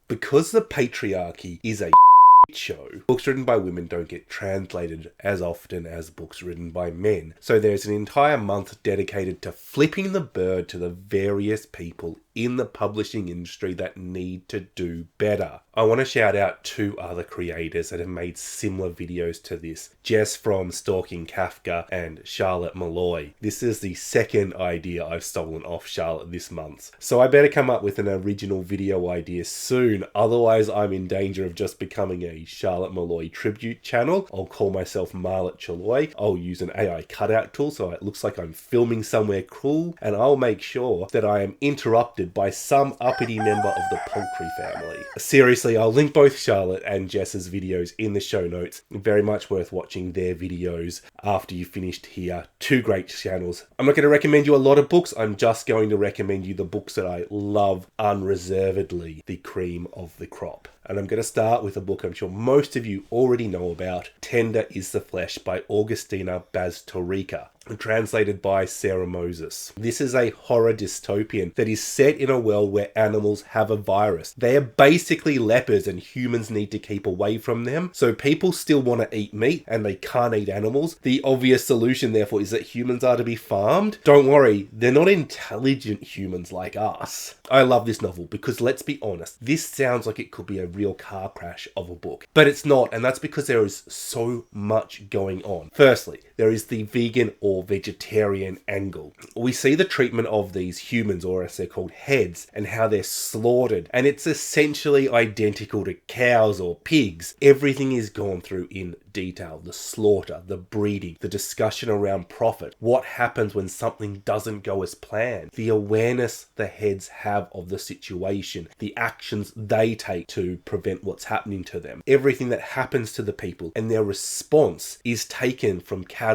Because the patriarchy is a show, books written by women don't get translated as often as books written by men. So there's an entire month dedicated to flipping the bird to the various people in the publishing industry that need to do better. I want to shout out two other creators that have made similar videos to this. Jess from Stalking Kafka and Charlotte Malloy. This is the second idea I've stolen off Charlotte this month. So I better come up with an original video idea soon, otherwise I'm in danger of just becoming a Charlotte Malloy tribute channel. I'll call myself Marlet Chaloy. I'll use an AI cutout tool so it looks like I'm filming somewhere cool, and I'll make sure that I am interrupted by some uppity member of the Poultry family. Seriously, I'll link both Charlotte and Jess's videos in the show notes. Very much worth watching their videos after you finished here. Two great channels. I'm not going to recommend you a lot of books. I'm just going to recommend you the books that I love unreservedly. The cream of the crop. And I'm going to start with a book I'm sure most of you already know about, Tender is the Flesh by Augustina Bazterrica, translated by Sarah Moses. This is a horror dystopian that is set in a world where animals have a virus. They are basically lepers and humans need to keep away from them. So people still want to eat meat and they can't eat animals. The obvious solution therefore is that humans are to be farmed. Don't worry, they're not intelligent humans like us. I love this novel because let's be honest, this sounds like it could be a real car crash of a book, but it's not, and that's because there is so much going on. Firstly, there is the vegan or vegetarian angle. We see the treatment of these humans, or as they're called, heads, and how they're slaughtered, and it's essentially identical to cows or pigs. Everything is gone through in detail. The slaughter, the breeding, the discussion around profit, what happens when something doesn't go as planned, the awareness the heads have of the situation, the actions they take to prevent what's happening to them, everything that happens to the people, and their response is taken from cattle,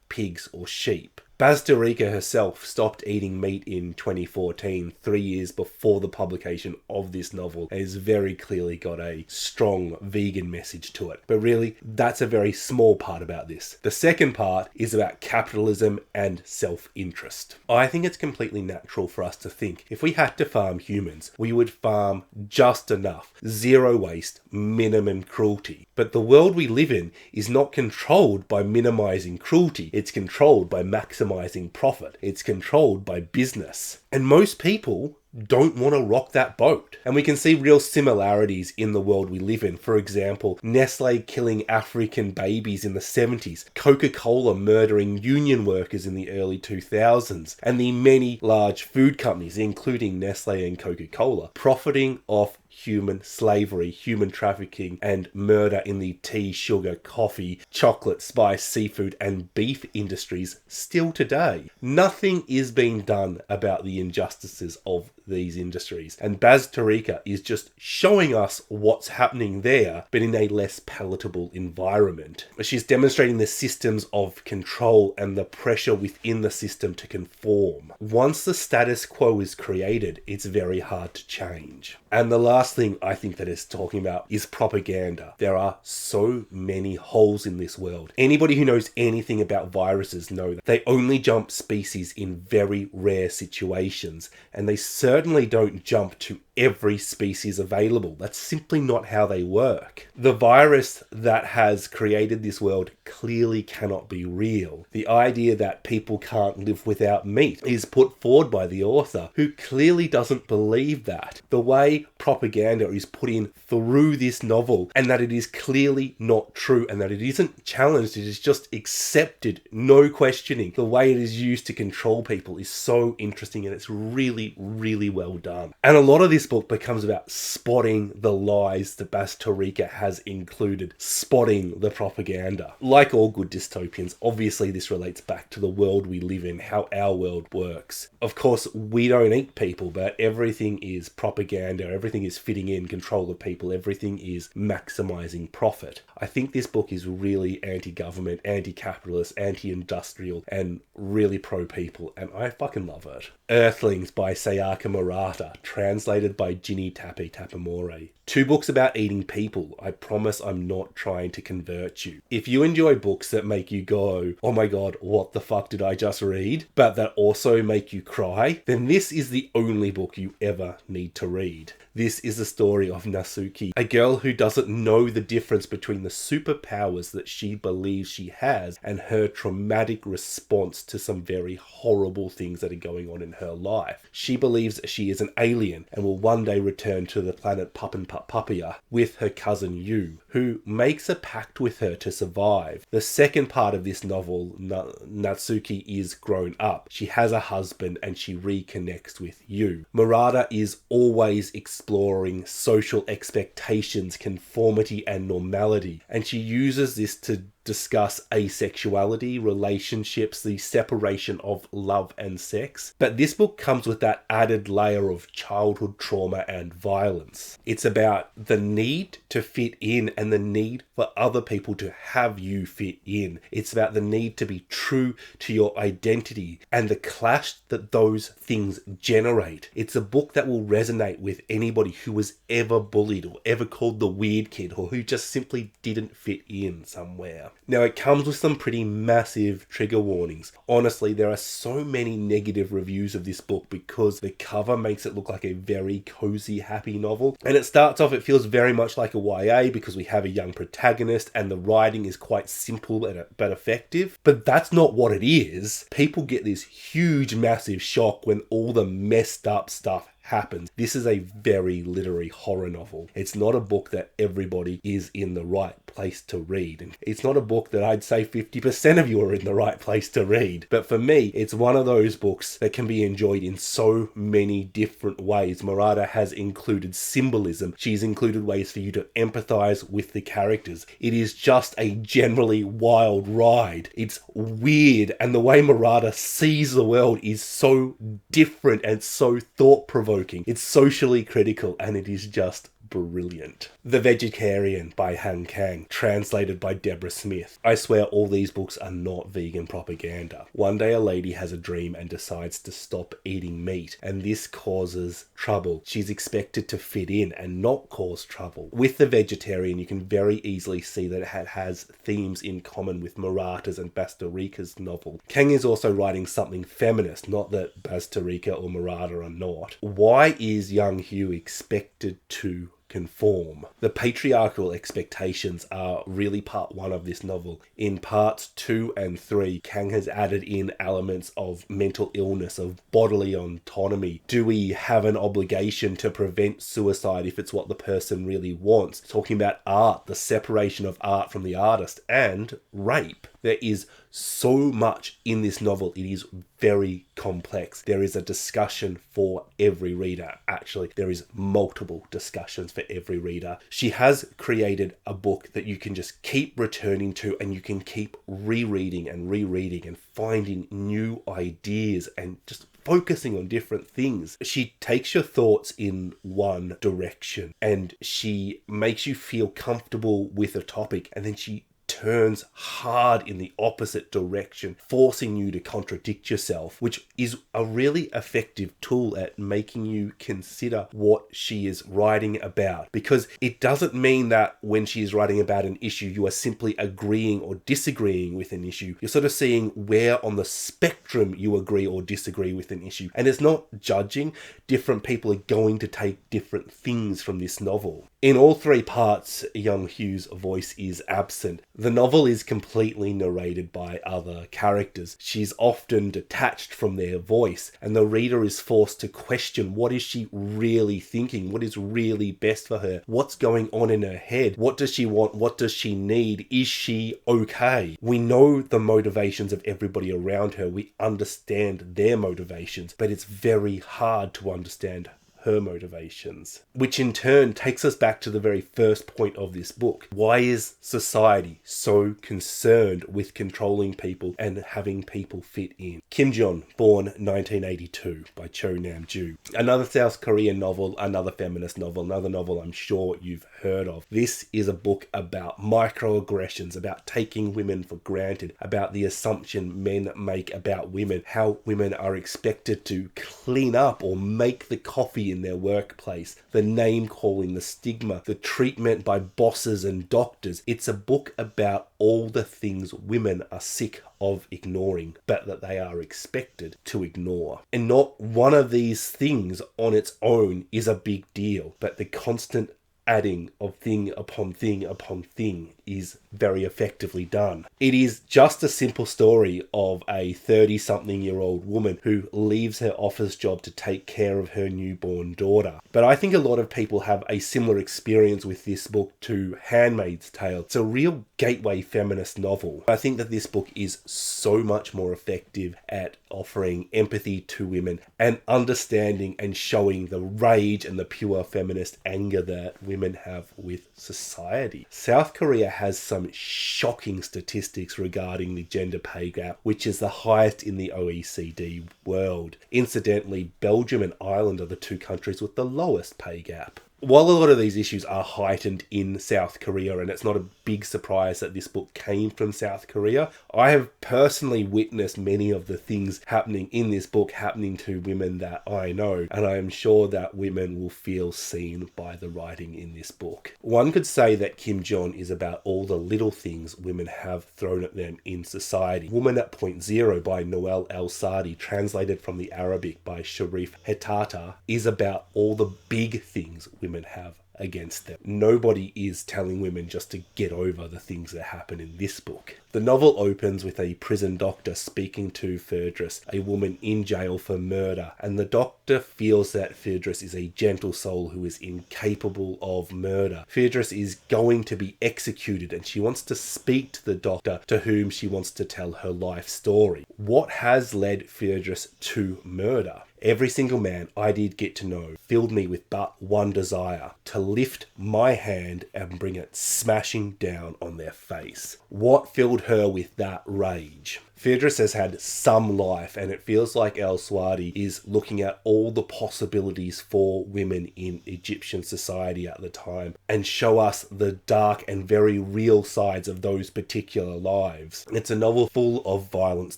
pigs or sheep. Bazterrica herself stopped eating meat in 2014, 3 years before the publication of this novel, and has very clearly got a strong vegan message to it. But really, that's a very small part about this. The second part is about capitalism and self-interest. I think it's completely natural for us to think if we had to farm humans, we would farm just enough, zero waste, minimum cruelty. But the world we live in is not controlled by minimizing cruelty, it's controlled by maximizing profit. It's controlled by business. And most people don't want to rock that boat. And we can see real similarities in the world we live in. For example, Nestle killing African babies in the 70s, Coca-Cola murdering union workers in the early 2000s, and the many large food companies, including Nestle and Coca-Cola, profiting off human slavery, human trafficking, and murder in the tea, sugar, coffee, chocolate, spice, seafood, and beef industries still today. Nothing is being done about the injustices of these industries. And Bazterrica is just showing us what's happening there, but in a less palatable environment. She's demonstrating the systems of control and the pressure within the system to conform. Once the status quo is created, it's very hard to change. And the last thing I think that it's talking about is propaganda. There are so many holes in this world. Anybody who knows anything about viruses know that they only jump species in very rare situations, and they certainly don't jump to every species available. That's simply not how they work. The virus that has created this world clearly cannot be real. The idea that people can't live without meat is put forward by the author, who clearly doesn't believe that. The way propaganda is put in through this novel, and that it is clearly not true, and that it isn't challenged, it is just accepted, no questioning. The way it is used to control people is so interesting, and it's really, really well done. And a lot of this book becomes about spotting the lies that Bazterrica has included, spotting the propaganda. Like all good dystopians, obviously this relates back to the world we live in, how our world works. Of course, we don't eat people, but everything is propaganda, everything is fitting in, control of people, everything is maximizing profit. I think this book is really anti-government, anti-capitalist, anti-industrial, and really pro-people, and I fucking love it. Earthlings by Sayaka Murata, translated by Ginny Tape Tapamore. 2 books about eating people. I promise I'm not trying to convert you. If you enjoy books that make you go, oh my god, what the fuck did I just read? But that also make you cry, then this is the only book you ever need to read. This is the story of Natsuki, a girl who doesn't know the difference between the superpowers that she believes she has and her traumatic response to some very horrible things that are going on in her life. She believes she is an alien and will one day return to the planet Papaya with her cousin Yu, who makes a pact with her to survive. The second part of this novel, Natsuki is grown up. She has a husband and she reconnects with Yu. Murata is always exploring social expectations, conformity, and normality, and she uses this to discuss asexuality, relationships, the separation of love and sex. But this book comes with that added layer of childhood trauma and violence. It's about the need to fit in and the need for other people to have you fit in. It's about the need to be true to your identity and the clash that those things generate. It's a book that will resonate with anybody who was ever bullied or ever called the weird kid or who just simply didn't fit in somewhere. Now, it comes with some pretty massive trigger warnings. Honestly, there are so many negative reviews of this book because the cover makes it look like a very cozy, happy novel. And it starts off, it feels very much like a YA because we have a young protagonist and the writing is quite simple but effective. But that's not what it is. People get this huge, massive shock when all the messed up stuff happens. This is a very literary horror novel. It's not a book that everybody is in the right place to read. And it's not a book that I'd say 50% of you are in the right place to read. But for me, it's one of those books that can be enjoyed in so many different ways. Murata has included symbolism. She's included ways for you to empathize with the characters. It is just a generally wild ride. It's weird, and the way Murata sees the world is so different and so thought-provoking. It's socially critical, and it is just brilliant. The Vegetarian by Han Kang, translated by Deborah Smith. I swear all these books are not vegan propaganda. One day a lady has a dream and decides to stop eating meat, and this causes trouble. She's expected to fit in and not cause trouble. With The Vegetarian, you can very easily see that it has themes in common with Murata's and Bastarika's novel. Kang is also writing something feminist, not that Bastarika or Murata are not. Why is young Hugh expected to conform? The patriarchal expectations are really part one of this novel. In parts 2 and 3, Kang has added in elements of mental illness, of bodily autonomy. Do we have an obligation to prevent suicide if it's what the person really wants? Talking about art, the separation of art from the artist, and rape. There is so much in this novel. It is very complex. There is a discussion for every reader. Actually, there is multiple discussions for every reader. She has created a book that you can just keep returning to, and you can keep rereading and finding new ideas and just focusing on different things. She takes your thoughts in one direction and she makes you feel comfortable with a topic, and then she turns hard in the opposite direction, forcing you to contradict yourself, which is a really effective tool at making you consider what she is writing about. Because it doesn't mean that when she is writing about an issue, you are simply agreeing or disagreeing with an issue. You're sort of seeing where on the spectrum you agree or disagree with an issue. And it's not judging. Different people are going to take different things from this novel. In all 3 parts, young Hugh's voice is absent. The novel is completely narrated by other characters. She's often detached from their voice, and the reader is forced to question, what is she really thinking? What is really best for her? What's going on in her head? What does she want? What does she need? Is she okay? We know the motivations of everybody around her. We understand their motivations, but it's very hard to understand her motivations, which in turn takes us back to the very first point of this book. Why is society so concerned with controlling people and having people fit in? Kim Jong, born 1982 by Cho Nam-ju. Another South Korean novel, another feminist novel, another novel I'm sure you've heard of. This is a book about microaggressions, about taking women for granted, about the assumption men make about women, how women are expected to clean up or make the coffee in their workplace, the name calling, the stigma, the treatment by bosses and doctors. It's a book about all the things women are sick of ignoring, but that they are expected to ignore. And not one of these things on its own is a big deal, but the constant adding of thing upon thing upon thing is very effectively done. It is just a simple story of a 30-something-year-old woman who leaves her office job to take care of her newborn daughter. But I think a lot of people have a similar experience with this book to Handmaid's Tale. It's a real gateway feminist novel. I think that this book is so much more effective at offering empathy to women and understanding and showing the rage and the pure feminist anger that women have with society. South Korea has some shocking statistics regarding the gender pay gap, which is the highest in the OECD world. Incidentally, Belgium and Ireland are the two countries with the lowest pay gap. While a lot of these issues are heightened in South Korea, and it's not a big surprise that this book came from South Korea, I have personally witnessed many of the things happening in this book happening to women that I know, and I am sure that women will feel seen by the writing in this book. One could say that Kim Jong is about all the little things women have thrown at them in society. Woman at Point Zero by Noel El-Sadi, translated from the Arabic by Sharif Hetata, is about all the big things women have against them. Nobody is telling women just to get over the things that happen in this book. The novel opens with a prison doctor speaking to Firdrus, a woman in jail for murder, and the doctor feels that Firdrus is a gentle soul who is incapable of murder. Firdrus is going to be executed, and she wants to speak to the doctor, to whom she wants to tell her life story. What has led Firdrus to murder? Every single man I did get to know filled me with but one desire: to lift my hand and bring it smashing down on their face. What filled her with that rage? Firdrus has had some life, and it feels like El-Sadi is looking at all the possibilities for women in Egyptian society at the time and show us the dark and very real sides of those particular lives. It's a novel full of violence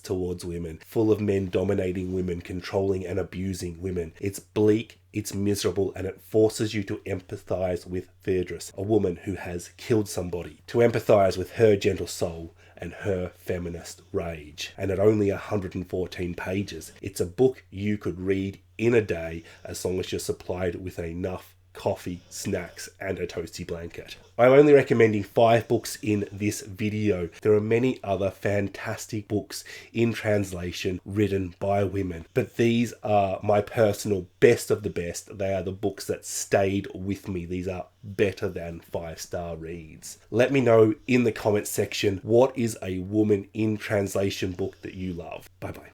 towards women, full of men dominating women, controlling and abusing women. It's bleak, it's miserable, and it forces you to empathize with Firdrus, a woman who has killed somebody, to empathize with her gentle soul and her feminist rage. And at only 114 pages, it's a book you could read in a day as long as you're supplied with enough coffee, snacks, and a toasty blanket. I'm only recommending 5 books in this video. There are many other fantastic books in translation written by women, but these are my personal best of the best. They are the books that stayed with me. These are better than 5-star reads. Let me know in the comments section, what is a woman in translation book that you love? Bye bye.